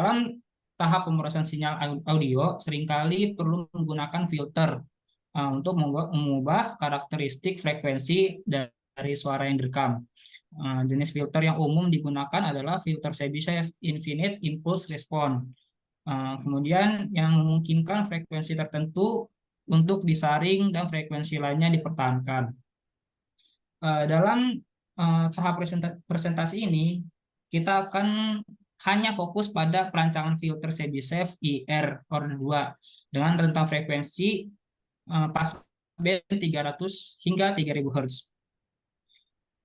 dalam tahap pemrosesan sinyal audio seringkali perlu menggunakan filter untuk mengubah karakteristik frekuensi dari suara yang direkam. Jenis filter yang umum digunakan adalah filter Chebyshev Infinite Impulse Response. Kemudian yang memungkinkan frekuensi tertentu untuk disaring dan frekuensi lainnya dipertahankan. Dalam tahap presentasi ini, kita akan hanya fokus pada perancangan filter Chebyshev IR order 2 dengan rentang frekuensi passband 300 hingga 3000 Hz.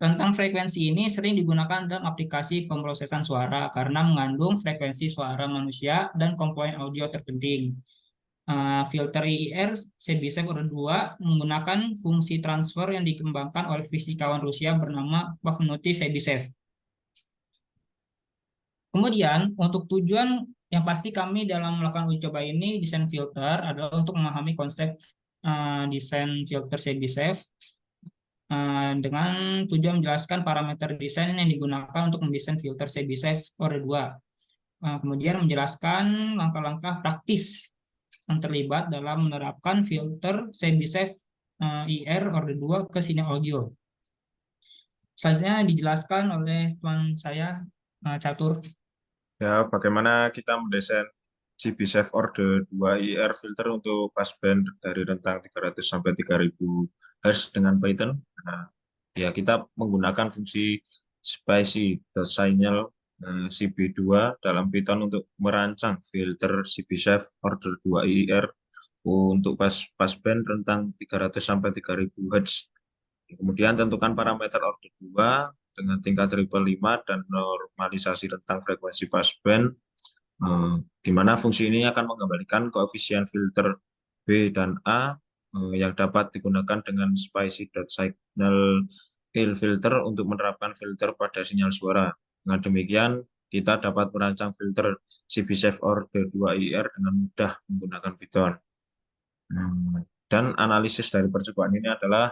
Rentang frekuensi ini sering digunakan dalam aplikasi pemrosesan suara karena mengandung frekuensi suara manusia dan komponen audio terpenting. Filter IIR Chebyshev order 2 menggunakan fungsi transfer yang dikembangkan oleh fisikawan Rusia bernama Pafnuty Chebyshev. Kemudian, untuk tujuan yang pasti kami dalam melakukan uji coba ini, desain filter adalah untuk memahami konsep desain filter Chebyshev dengan tujuan menjelaskan parameter desain yang digunakan untuk mendesain filter Chebyshev order 2. Kemudian menjelaskan langkah-langkah praktis yang terlibat dalam menerapkan filter Chebyshev IR order 2 ke sinyal audio. Selanjutnya dijelaskan oleh teman saya, Catur. Ya, bagaimana kita mendesain Chebyshev order 2 IR filter untuk passband dari rentang 300 sampai 3000 Hz dengan Python. Nah, ya kita menggunakan fungsi spicy.signal CB2 dalam Python untuk merancang filter Chebyshev order 2 IR untuk passband rentang 300 sampai 3000 Hz. Kemudian tentukan parameter order 2 dengan tingkat triple 5 dan normalisasi rentang frekuensi passband, di mana fungsi ini akan mengembalikan koefisien filter B dan A yang dapat digunakan dengan spicy.signal filter untuk menerapkan filter pada sinyal suara. Dengan demikian, kita dapat merancang filter Chebyshev order 2 IR dengan mudah menggunakan Python. Dan analisis dari percobaan ini adalah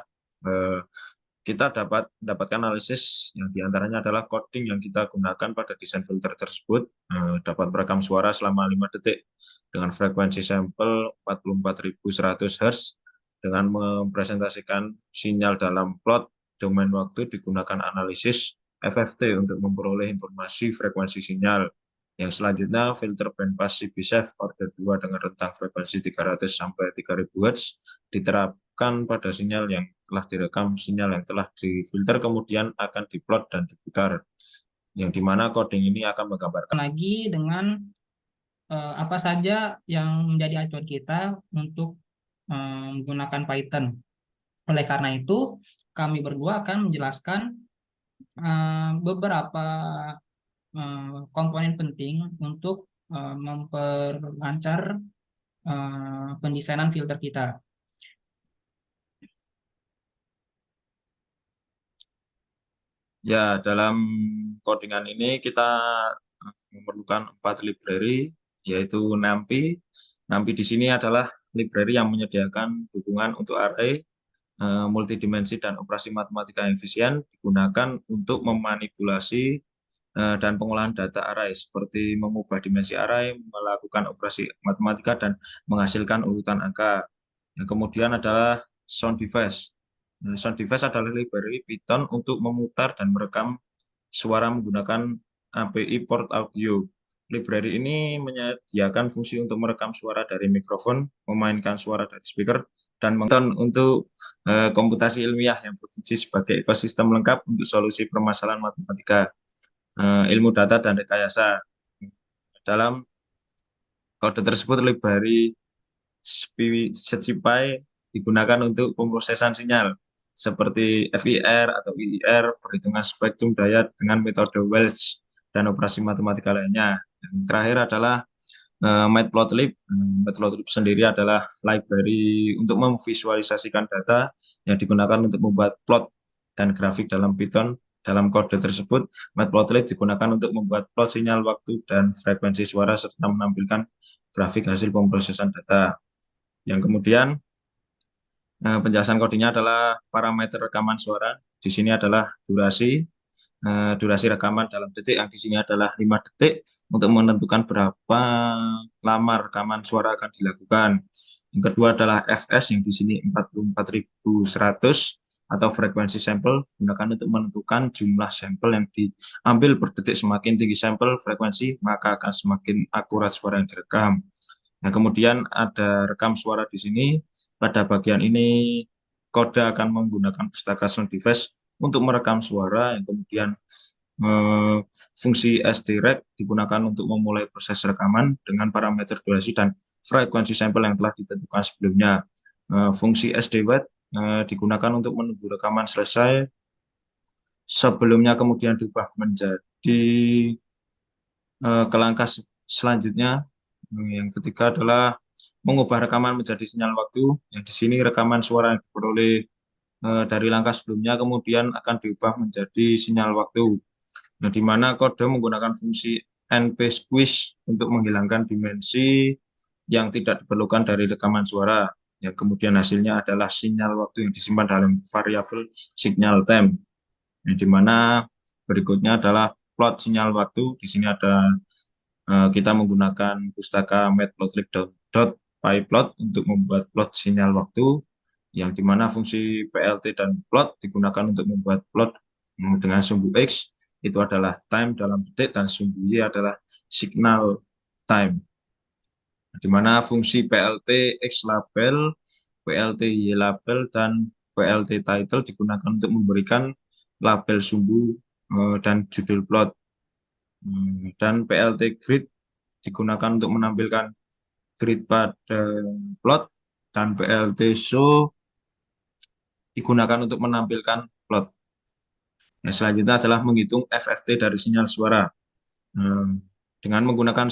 kita dapat mendapatkan analisis yang diantaranya adalah coding yang kita gunakan pada desain filter tersebut dapat merekam suara selama 5 detik dengan frekuensi sampel 44.100 Hz dengan mempresentasikan sinyal dalam plot domain waktu digunakan analisis FFT untuk memperoleh informasi frekuensi sinyal. Yang selanjutnya filter bandpass Chebyshev order 2 dengan rentang frekuensi 300 sampai 3000 Hz diterapkan pada sinyal yang telah direkam, sinyal yang telah difilter kemudian akan diplot dan diputar. Yang dimana coding ini akan menggambarkan lagi dengan apa saja yang menjadi acuan kita untuk menggunakan Python. Oleh karena itu, kami berdua akan menjelaskan beberapa komponen penting untuk memperlancar pendesainan filter kita. Ya, dalam codingan ini kita memerlukan 4 library, yaitu NumPy. NumPy di sini adalah library yang menyediakan dukungan untuk array, multidimensi, dan operasi matematika yang efisien digunakan untuk memanipulasi dan pengolahan data array, seperti mengubah dimensi array, melakukan operasi matematika, dan menghasilkan urutan angka. Yang kemudian adalah Sounddevice. Sounddevice adalah library Python untuk memutar dan merekam suara menggunakan API port audio. Library ini menyediakan fungsi untuk merekam suara dari mikrofon, memainkan suara dari speaker, dan untuk komputasi ilmiah yang berfungsi sebagai ekosistem lengkap untuk solusi permasalahan matematika, ilmu data, dan rekayasa. Dalam kode tersebut, library SciPy digunakan untuk pemrosesan sinyal seperti FIR atau IIR, perhitungan spektrum daya dengan metode Welch, dan operasi matematika lainnya. Yang terakhir adalah Matplotlib. Matplotlib sendiri adalah library untuk memvisualisasikan data yang digunakan untuk membuat plot dan grafik dalam Python. Dalam kode tersebut, Matplotlib digunakan untuk membuat plot sinyal waktu dan frekuensi suara serta menampilkan grafik hasil pemrosesan data. Yang kemudian penjelasan kodenya adalah parameter rekaman suara. Di sini adalah durasi, durasi rekaman dalam detik yang di sini adalah 5 detik untuk menentukan berapa lama rekaman suara akan dilakukan. Yang kedua adalah fs yang di sini 44.100 atau frekuensi sampel digunakan untuk menentukan jumlah sampel yang diambil per detik. Semakin tinggi sampel frekuensi maka akan semakin akurat suara yang direkam. Nah, kemudian ada rekam suara di sini. Pada bagian ini kode akan menggunakan pustaka sound device untuk merekam suara yang kemudian fungsi SDREC digunakan untuk memulai proses rekaman dengan parameter durasi dan frekuensi sampel yang telah ditentukan sebelumnya. Fungsi SDWait digunakan untuk menunggu rekaman selesai sebelumnya kemudian diubah menjadi ke langkah selanjutnya. Yang ketiga adalah mengubah rekaman menjadi sinyal waktu. Yang di sini rekaman suara yang diperoleh dari langkah sebelumnya kemudian akan diubah menjadi sinyal waktu. Nah, di mana kode menggunakan fungsi NP squeeze untuk menghilangkan dimensi yang tidak diperlukan dari rekaman suara. Ya, kemudian hasilnya adalah sinyal waktu yang disimpan dalam variabel signal time. Nah, di mana berikutnya adalah plot sinyal waktu. Di sini ada kita menggunakan pustaka matplotlib.pyplot untuk membuat plot sinyal waktu, yang dimana fungsi PLT dan plot digunakan untuk membuat plot dengan sumbu X itu adalah time dalam detik dan sumbu Y adalah signal time. Di mana fungsi PLT X label, PLT Y label, dan PLT title digunakan untuk memberikan label sumbu dan judul plot. Dan PLT grid digunakan untuk menampilkan grid pada plot, dan PLT show digunakan untuk menampilkan plot. Nah, selanjutnya adalah menghitung FFT dari sinyal suara. Dengan menggunakan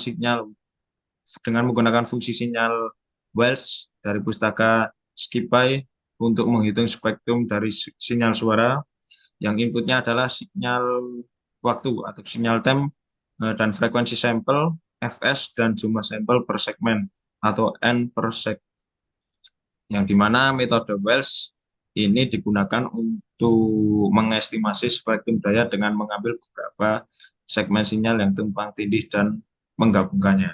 fungsi sinyal Wells dari pustaka Skipy untuk menghitung spektrum dari sinyal suara yang inputnya adalah sinyal waktu atau sinyal time dan frekuensi sampel fs dan jumlah sampel per segmen atau n per seg. Yang dimana metode Wells ini digunakan untuk mengestimasi spektrum daya dengan mengambil beberapa segmen sinyal yang tumpang tindih dan menggabungkannya.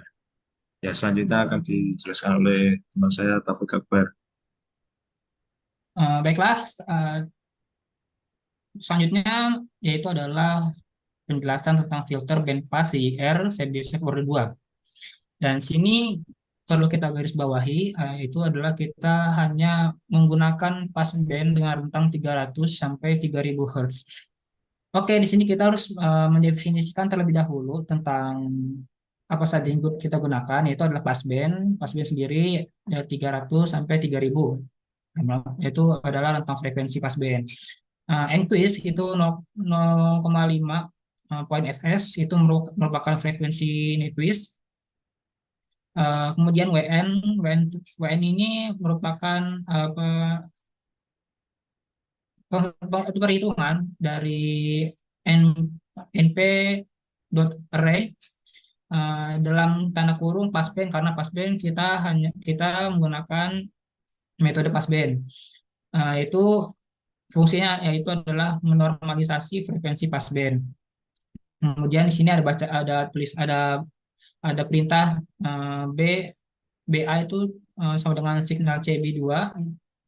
Ya, selanjutnya akan dijelaskan oleh teman saya Taufik Akbar. Baiklah, selanjutnya yaitu adalah penjelasan tentang filter bandpass IR Chebyshev order 2. Dan sini perlu kita garis bawahi, itu adalah kita hanya menggunakan passband dengan rentang 300 sampai 3000 Hz. Oke, di sini kita harus mendefinisikan terlebih dahulu tentang apa saja yang kita gunakan, yaitu adalah passband. Passband sendiri 300 sampai 3000. Itu adalah rentang frekuensi passband. Nquist itu 0,5 poin SS itu merupakan frekuensi Nyquist. Kemudian WN ini merupakan perhitungan dari np.array dalam tanda kurung passband, karena passband kita menggunakan metode passband. Itu fungsinya yaitu adalah menormalisasi frekuensi passband. Kemudian di sini ada perintah B BA itu sama dengan signal CB2,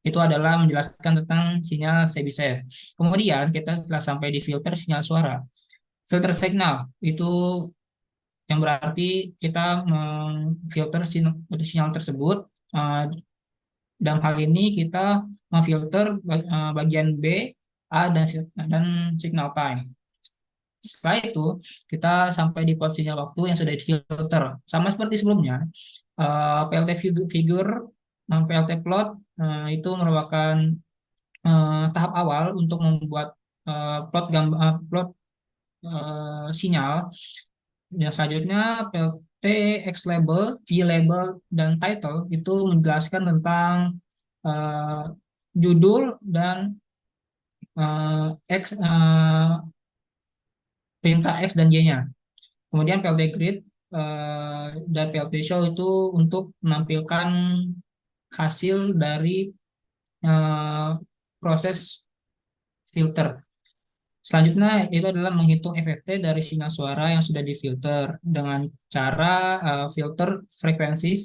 itu adalah menjelaskan tentang sinyal Chebyshev. Kemudian kita telah sampai di filter sinyal suara. Filter signal itu yang berarti kita memfilter sinyal tersebut. Dalam hal ini kita memfilter bagian B, A, dan signal time. Setelah itu kita sampai di plot sinyal waktu yang sudah difilter. Sama seperti sebelumnya, PLT figure, PLT plot itu merupakan tahap awal untuk membuat plot sinyal. Yang selanjutnya PLT X label, Y label, dan title itu menjelaskan tentang judul dan perintah X dan Y-nya. Kemudian PLT grid dan PLT show itu untuk menampilkan hasil dari proses filter. Selanjutnya itu adalah menghitung FFT dari sinyal suara yang sudah difilter dengan cara filter frekuensi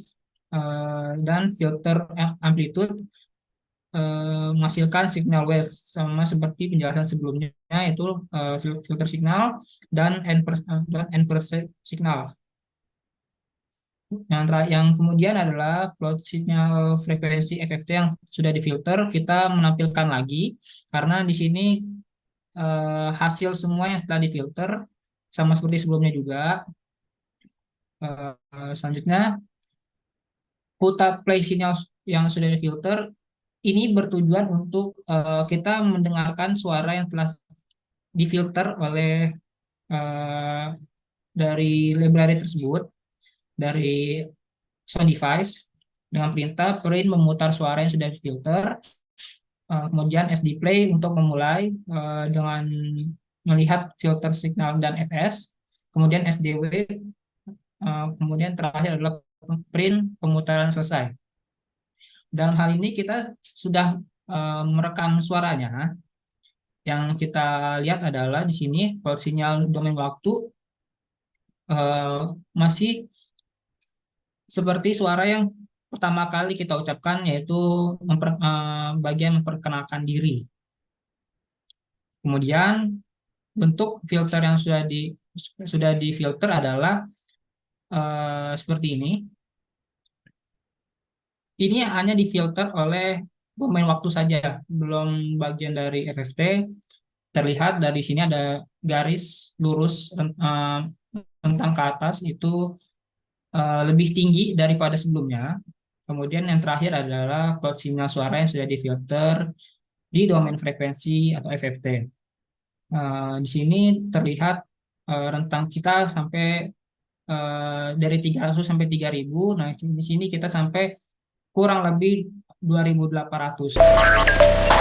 dan filter amplitude, menghasilkan signal waves sama seperti penjelasan sebelumnya, yaitu filter signal dan N-per signal. Yang kemudian adalah plot sinyal frekuensi FFT yang sudah difilter, kita menampilkan lagi karena di sini hasil semua yang setelah difilter sama seperti sebelumnya juga. Selanjutnya, quota play sinyal yang sudah difilter ini bertujuan untuk kita mendengarkan suara yang telah difilter oleh eh, dari library tersebut, dari sound device, dengan perintah print memutar suara yang sudah difilter. Kemudian SD play untuk memulai dengan melihat filter signal dan FS. Kemudian SDW, kemudian terakhir adalah print pemutaran selesai. Dalam hal ini kita sudah merekam suaranya. Yang kita lihat adalah di sini kalau sinyal domain waktu masih seperti suara yang pertama kali kita ucapkan, yaitu bagian memperkenalkan diri. Kemudian bentuk filter yang sudah difilter adalah seperti ini. Ini hanya difilter oleh domain waktu saja, belum bagian dari FFT. Terlihat dari sini ada garis lurus rentang ke atas itu lebih tinggi daripada sebelumnya. Kemudian yang terakhir adalah plot sinyal suara yang sudah difilter di domain frekuensi atau FFT. Di sini terlihat rentang kita sampai dari 300 sampai 3000. Nah, di sini kita sampai kurang lebih 2800.